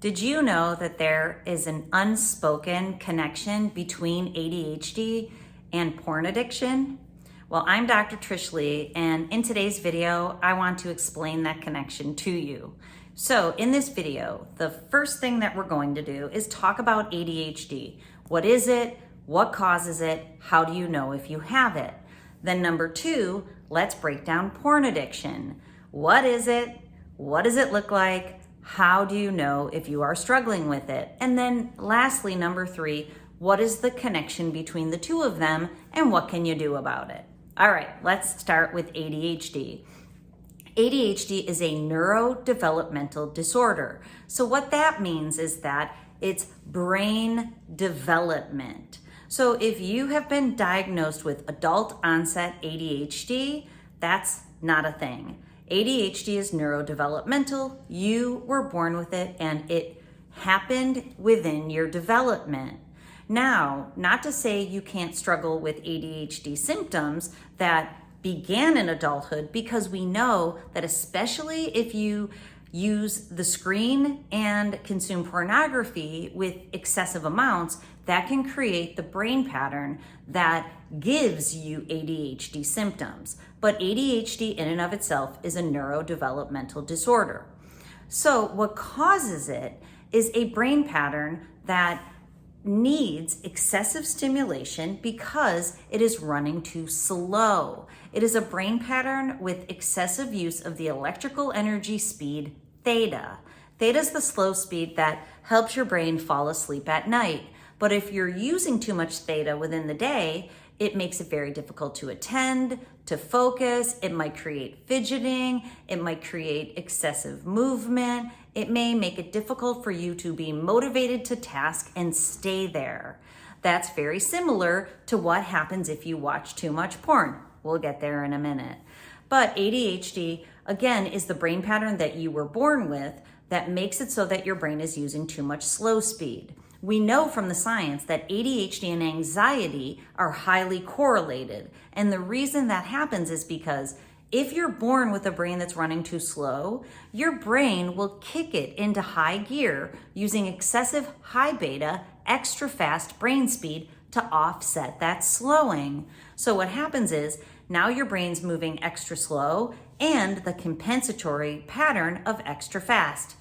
Did you know that there is an unspoken connection between ADHD and porn addiction? Well, I'm Dr. Trish Leigh, and in today's video, I want to explain that connection to you. So in this video, the first thing that we're going to do is talk about ADHD. What is it? What causes it? How do you know if you have it? Then number two, let's break down porn addiction. What is it? What does it look like? How do you know if you are struggling with it? And then lastly, number three, what is the connection between the two of them and what can you do about it? All right, let's start with ADHD. ADHD is a neurodevelopmental disorder. So what that means is that it's brain development. So if you have been diagnosed with adult onset ADHD, that's not a thing. ADHD is neurodevelopmental. You were born with it and it happened within your development. Now, not to say you can't struggle with ADHD symptoms that began in adulthood, because we know that especially if you use the screen and consume pornography with excessive amounts, that can create the brain pattern that gives you ADHD symptoms. But ADHD in and of itself is a neurodevelopmental disorder. So what causes it is a brain pattern that needs excessive stimulation because it is running too slow. It is a brain pattern with excessive use of the electrical energy speed theta. Theta is the slow speed that helps your brain fall asleep at night. But if you're using too much theta within the day, it makes it very difficult to attend, to focus. It might create fidgeting. It might create excessive movement. It may make it difficult for you to be motivated to task and stay there. That's very similar to what happens if you watch too much porn. We'll get there in a minute. But ADHD, again, is the brain pattern that you were born with that makes it so that your brain is using too much slow speed. We know from the science that ADHD and anxiety are highly correlated. And the reason that happens is because if you're born with a brain that's running too slow, your brain will kick it into high gear using excessive high beta, extra fast brain speed to offset that slowing. So what happens is now your brain's moving extra slow and the compensatory pattern of extra fast.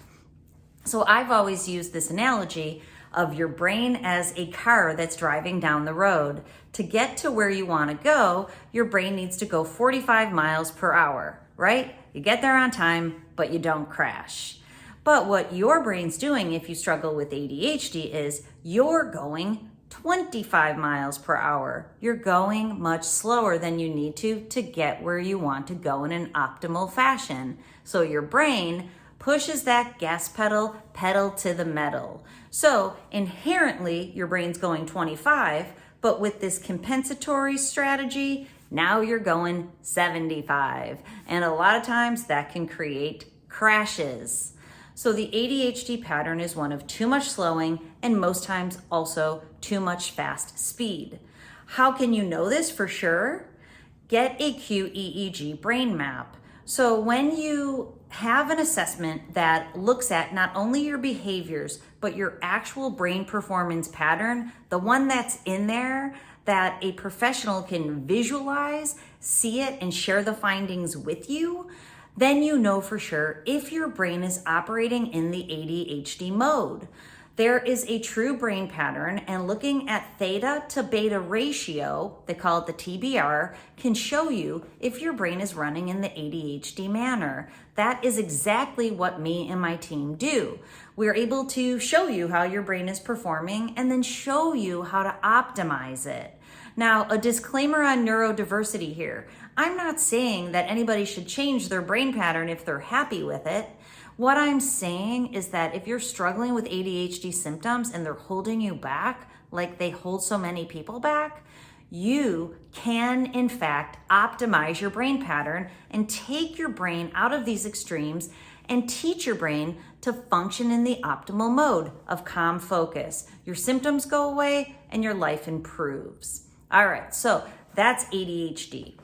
So I've always used this analogy of your brain as a car that's driving down the road. To get to where you want to go, your brain needs to go 45 miles per hour, right? You get there on time, but you don't crash. But what your brain's doing if you struggle with ADHD is you're going 25 miles per hour. You're going much slower than you need to get where you want to go in an optimal fashion. So your brain pushes that gas pedal to the metal. So inherently, your brain's going 25, but with this compensatory strategy, now you're going 75. And a lot of times that can create crashes. So the ADHD pattern is one of too much slowing and most times also too much fast speed. How can you know this for sure? Get a QEEG brain map. So when you have an assessment that looks at not only your behaviors, but your actual brain performance pattern, the one that's in there that a professional can visualize, see it, and share the findings with you, then you know for sure if your brain is operating in the ADHD mode. There is a true brain pattern, and looking at theta to beta ratio, they call it the TBR, can show you if your brain is running in the ADHD manner. That is exactly what me and my team do. We're able to show you how your brain is performing and then show you how to optimize it. Now, a disclaimer on neurodiversity here. I'm not saying that anybody should change their brain pattern if they're happy with it. What I'm saying is that if you're struggling with ADHD symptoms and they're holding you back, like they hold so many people back, you can in fact optimize your brain pattern and take your brain out of these extremes and teach your brain to function in the optimal mode of calm focus. Your symptoms go away and your life improves. All right, so that's ADHD.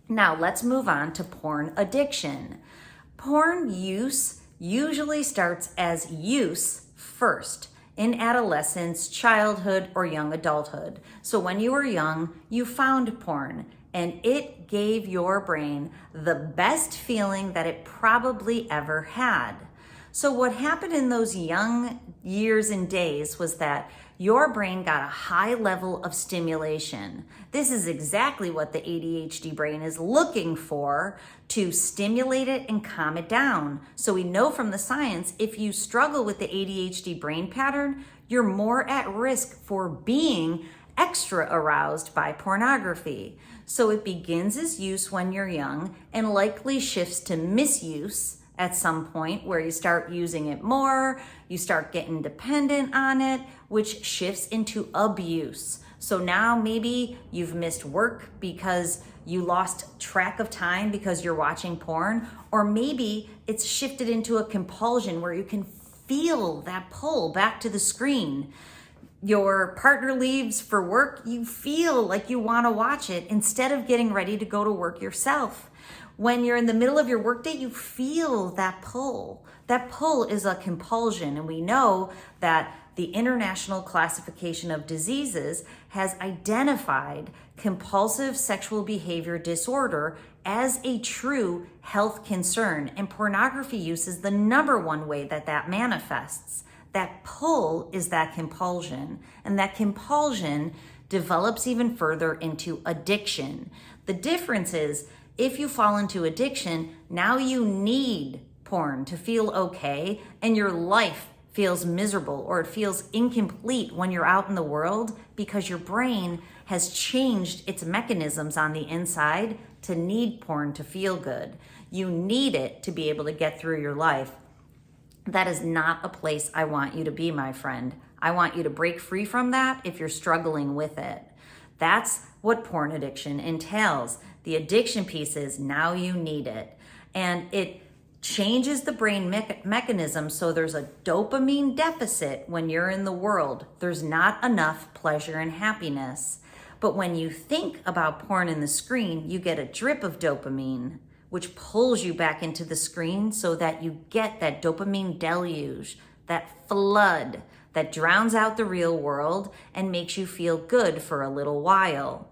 Now let's move on to porn addiction. Porn use usually starts as use First, in adolescence, childhood, or young adulthood. So when you were young, you found porn and it gave your brain the best feeling that it probably ever had. So what happened in those young years and days was that your brain got a high level of stimulation. This is exactly what the ADHD brain is looking for, to stimulate it and calm it down. So we know from the science, if you struggle with the ADHD brain pattern, you're more at risk for being extra aroused by pornography. So it begins as use when you're young and likely shifts to misuse at some point where you start using it more, you start getting dependent on it, which shifts into abuse. So now maybe you've missed work because you lost track of time because you're watching porn, or maybe it's shifted into a compulsion where you can feel that pull back to the screen. Your partner leaves for work, you feel like you want to watch it instead of getting ready to go to work yourself. When you're in the middle of your workday, you feel that pull. That pull is a compulsion, and we know that the International Classification of Diseases has identified compulsive sexual behavior disorder as a true health concern, and pornography use is the number one way that that manifests. That pull is that compulsion, and that compulsion develops even further into addiction. The difference is, if you fall into addiction, now you need porn to feel okay, and your life feels miserable or it feels incomplete when you're out in the world because your brain has changed its mechanisms on the inside to need porn to feel good. You need it to be able to get through your life. That is not a place I want you to be, my friend. I want you to break free from that if you're struggling with it. That's what porn addiction entails. The addiction piece is now you need it. And it changes the brain mechanism so there's a dopamine deficit when you're in the world. There's not enough pleasure and happiness. But when you think about porn in the screen, you get a drip of dopamine, which pulls you back into the screen so that you get that dopamine deluge, that flood that drowns out the real world and makes you feel good for a little while.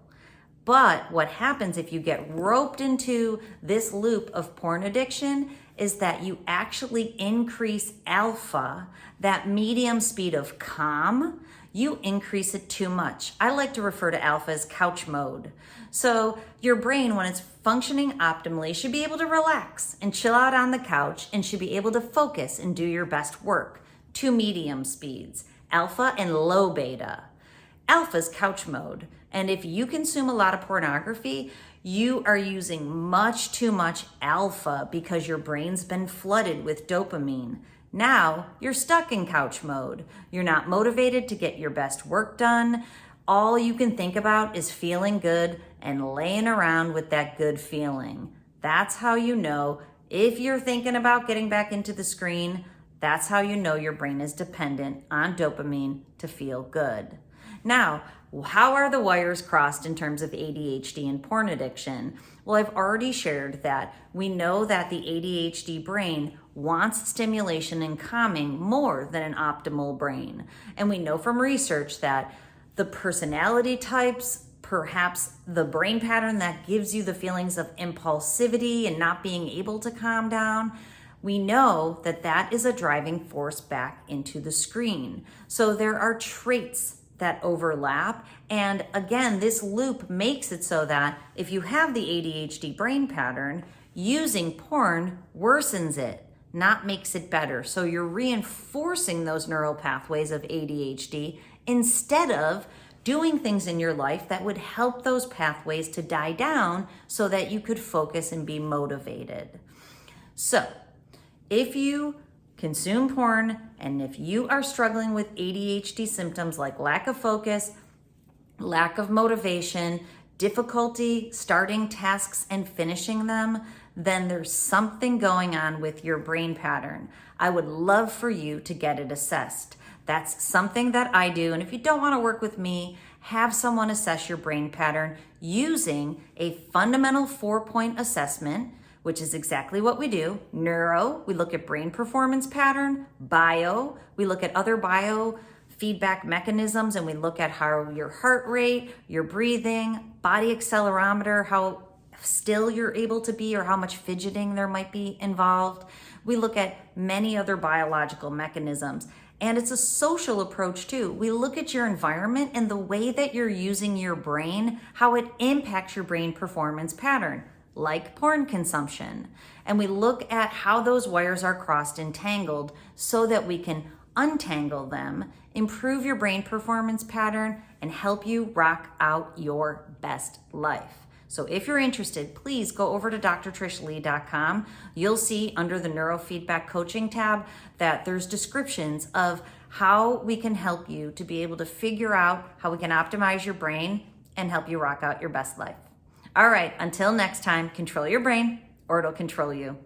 But what happens if you get roped into this loop of porn addiction is that you actually increase alpha, that medium speed of calm. You increase it too much. I like to refer to alpha as couch mode. So your brain, when it's functioning optimally, should be able to relax and chill out on the couch and should be able to focus and do your best work. Two medium speeds, alpha and low beta. Alpha's couch mode. And if you consume a lot of pornography, you are using much too much alpha because your brain's been flooded with dopamine. Now you're stuck in couch mode. You're not motivated to get your best work done. All you can think about is feeling good and laying around with that good feeling. That's how you know if you're thinking about getting back into the screen. That's how you know your brain is dependent on dopamine to feel good. Now, how are the wires crossed in terms of ADHD and porn addiction? Well, I've already shared that we know that the ADHD brain wants stimulation and calming more than an optimal brain. And we know from research that the personality types, perhaps the brain pattern that gives you the feelings of impulsivity and not being able to calm down, we know that that is a driving force back into the screen. So there are traits that overlap. And again, this loop makes it so that if you have the ADHD brain pattern, using porn worsens it, not makes it better. So you're reinforcing those neural pathways of ADHD instead of doing things in your life that would help those pathways to die down so that you could focus and be motivated. So if you consume porn, and if you are struggling with ADHD symptoms like lack of focus, lack of motivation, difficulty starting tasks and finishing them, then there's something going on with your brain pattern. I would love for you to get it assessed. That's something that I do. And if you don't want to work with me, have someone assess your brain pattern using a fundamental 4-point assessment, which is exactly what we do. Neuro, we look at brain performance pattern. Bio, we look at other biofeedback mechanisms, and we look at how your heart rate, your breathing, body accelerometer, how still you're able to be or how much fidgeting there might be involved. We look at many other biological mechanisms. And it's a social approach too. We look at your environment and the way that you're using your brain, how it impacts your brain performance pattern, like porn consumption. And we look at how those wires are crossed and tangled so that we can untangle them, improve your brain performance pattern, and help you rock out your best life. So if you're interested, please go over to drtrishleigh.com. You'll see under the neurofeedback coaching tab that there's descriptions of how we can help you to be able to figure out how we can optimize your brain and help you rock out your best life. All right, until next time, control your brain or it'll control you.